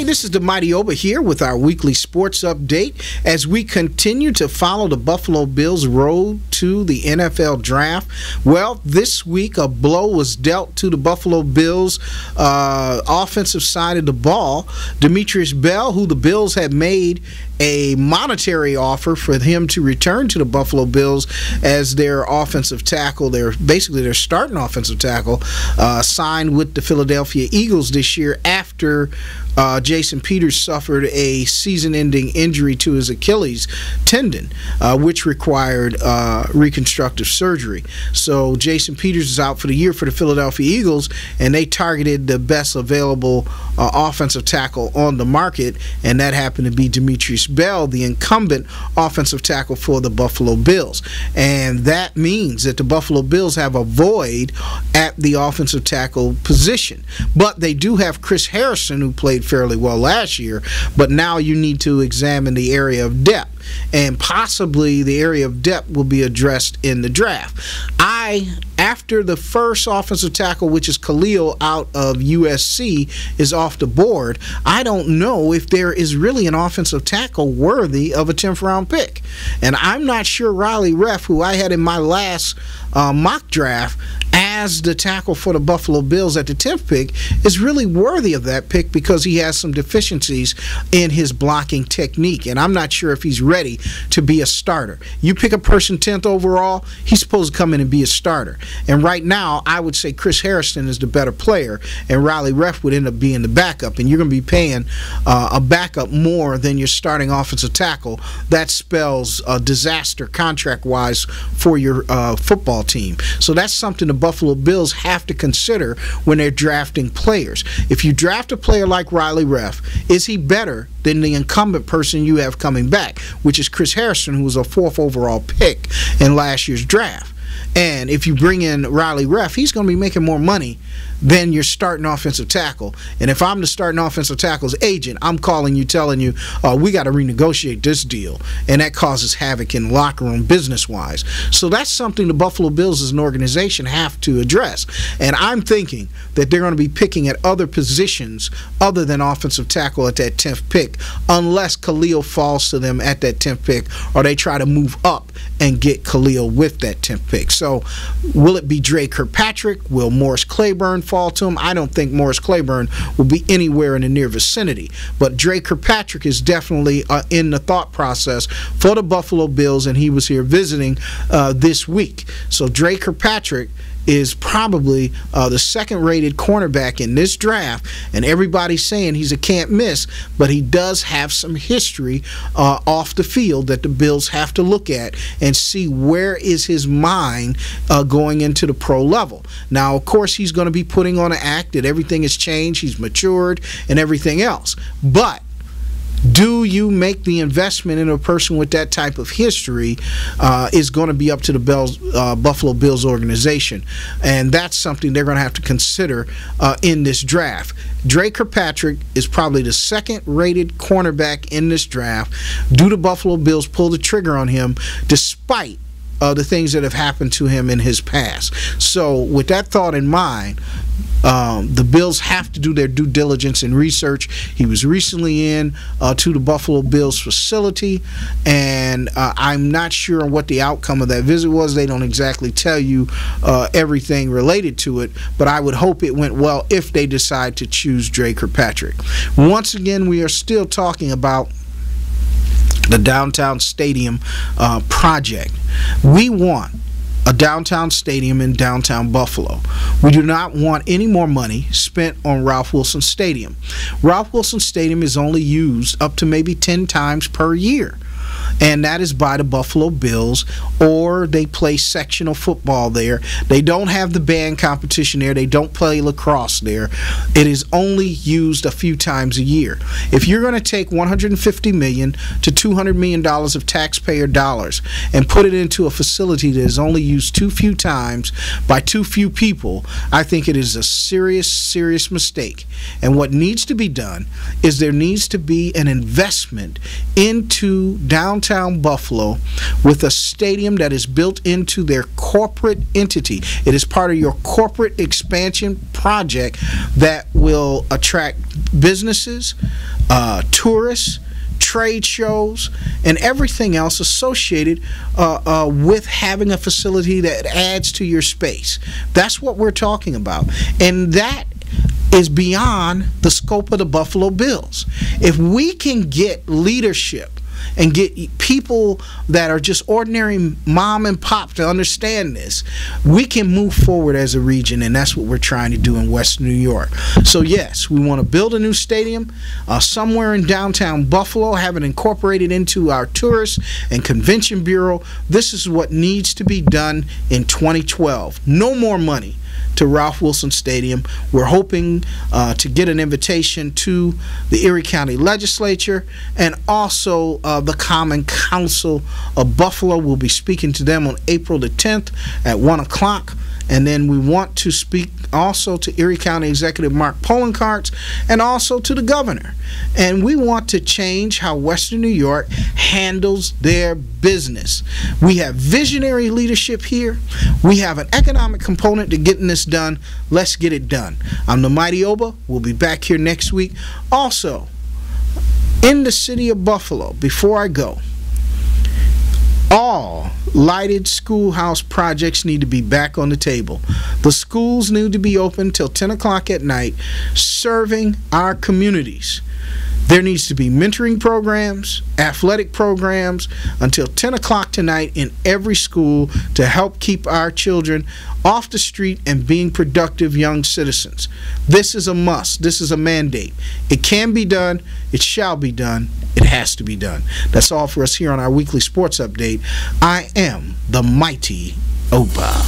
this is the Mighty Oba here with our weekly sports update as we continue to follow the Buffalo Bills' road to the NFL draft. Well, this week a blow was dealt to the Buffalo Bills offensive side of the ball. Demetrius Bell, who the Bills had made a monetary offer for him to return to the Buffalo Bills as their offensive tackle, their starting offensive tackle, signed with the Philadelphia Eagles this year after Jason Peters suffered a season-ending injury to his Achilles tendon, which required reconstructive surgery. So Jason Peters is out for the year for the Philadelphia Eagles, and they targeted the best available offensive tackle on the market, and that happened to be Demetrius Bell, the incumbent offensive tackle for the Buffalo Bills. And that means that the Buffalo Bills have a void at the offensive tackle position. But they do have Chris Harrison, who played fairly well last year, but now you need to examine the area of depth, and possibly the area of depth will be addressed in the draft. After the first offensive tackle, which is Khalil out of USC, is off the board, I don't know if there is really an offensive tackle worthy of a 10th round pick. And I'm not sure Riley Reff, who I had in my last mock draft as the tackle for the Buffalo Bills at the 10th pick, is really worthy of that pick because he has some deficiencies in his blocking technique, and I'm not sure if he's ready to be a starter. You pick a person 10th overall, he's supposed to come in and be a starter. And right now, I would say Chris Harrison is the better player, and Riley Reff would end up being the backup, and you're going to be paying a backup more than your starting offensive tackle. That spells a disaster contract-wise for your football team. So that's something the Buffalo Bills have to consider when they're drafting players. If you draft a player like Riley Reff, is he better than the incumbent person you have coming back, which is Chris Harrison, who was a 4th overall pick in last year's draft? And if you bring in Riley Reff, he's going to be making more money than your starting offensive tackle. And if I'm the starting offensive tackle's agent, I'm calling you, telling you, we got to renegotiate this deal. And that causes havoc in the locker room business-wise. So that's something the Buffalo Bills as an organization have to address. And I'm thinking that they're going to be picking at other positions other than offensive tackle at that 10th pick, unless Khalil falls to them at that 10th pick, or they try to move up and get Khalil with that 10th pick. So will it be Dre Kirkpatrick? Will Morris Claiborne fall to him? I don't think Morris Claiborne will be anywhere in the near vicinity. But Dre Kirkpatrick is definitely in the thought process for the Buffalo Bills, and he was here visiting this week. So Dre Kirkpatrick is probably the 2nd-rated cornerback in this draft, and everybody's saying he's a can't miss, but he does have some history off the field that the Bills have to look at and see where is his mind going into the pro level. Now, of course, he's going to be putting on an act that everything has changed, he's matured, and everything else. But do you make the investment in a person with that type of history is going to be up to the Buffalo Bills organization. And that's something they're going to have to consider in this draft. Dre Kirkpatrick is probably the 2nd-rated cornerback in this draft. Do the Buffalo Bills pull the trigger on him despite the things that have happened to him in his past? So with that thought in mind, the Bills have to do their due diligence and research. He was recently in to the Buffalo Bills facility, and I'm not sure what the outcome of that visit was. They don't exactly tell you everything related to it, but I would hope it went well if they decide to choose Dre Kirkpatrick. Once again, we are still talking about the downtown stadium project. We want a downtown stadium in downtown Buffalo. We do not want any more money spent on Ralph Wilson Stadium. Ralph Wilson Stadium is only used up to maybe 10 times per year, and that is by the Buffalo Bills, or they play sectional football there. They don't have the band competition there. They don't play lacrosse there. It is only used a few times a year. If you're going to take $150 million to $200 million of taxpayer dollars and put it into a facility that is only used too few times by too few people, I think it is a serious, serious mistake. And what needs to be done is there needs to be an investment into downtown downtown Buffalo with a stadium that is built into their corporate entity. It is part of your corporate expansion project that will attract businesses, tourists, trade shows, and everything else associated with having a facility that adds to your space. That's what we're talking about. And that is beyond the scope of the Buffalo Bills. If we can get leadership and get people that are just ordinary mom and pop to understand this, we can move forward as a region, and that's what we're trying to do in West New York. So yes, we want to build a new stadium somewhere in downtown Buffalo, have it incorporated into our tourist and convention bureau. This is what needs to be done in 2012. No more money to Ralph Wilson Stadium. We're hoping to get an invitation to the Erie County Legislature and also the Common Council of Buffalo. We'll be speaking to them on April the 10th at 1 o'clock. And then we want to speak also to Erie County Executive Mark Poloncarz and also to the governor. And we want to change how Western New York handles their business. We have visionary leadership here. We have an economic component to getting this done. Let's get it done. I'm the Mighty Oba. We'll be back here next week. Also, in the city of Buffalo, before I go, all lighted schoolhouse projects need to be back on the table. The schools need to be open till 10 o'clock at night, serving our communities. There needs to be mentoring programs, athletic programs until 10 o'clock tonight in every school to help keep our children off the street and being productive young citizens. This is a must. This is a mandate. It can be done. It shall be done. It has to be done. That's all for us here on our weekly sports update. I am the Mighty Oba.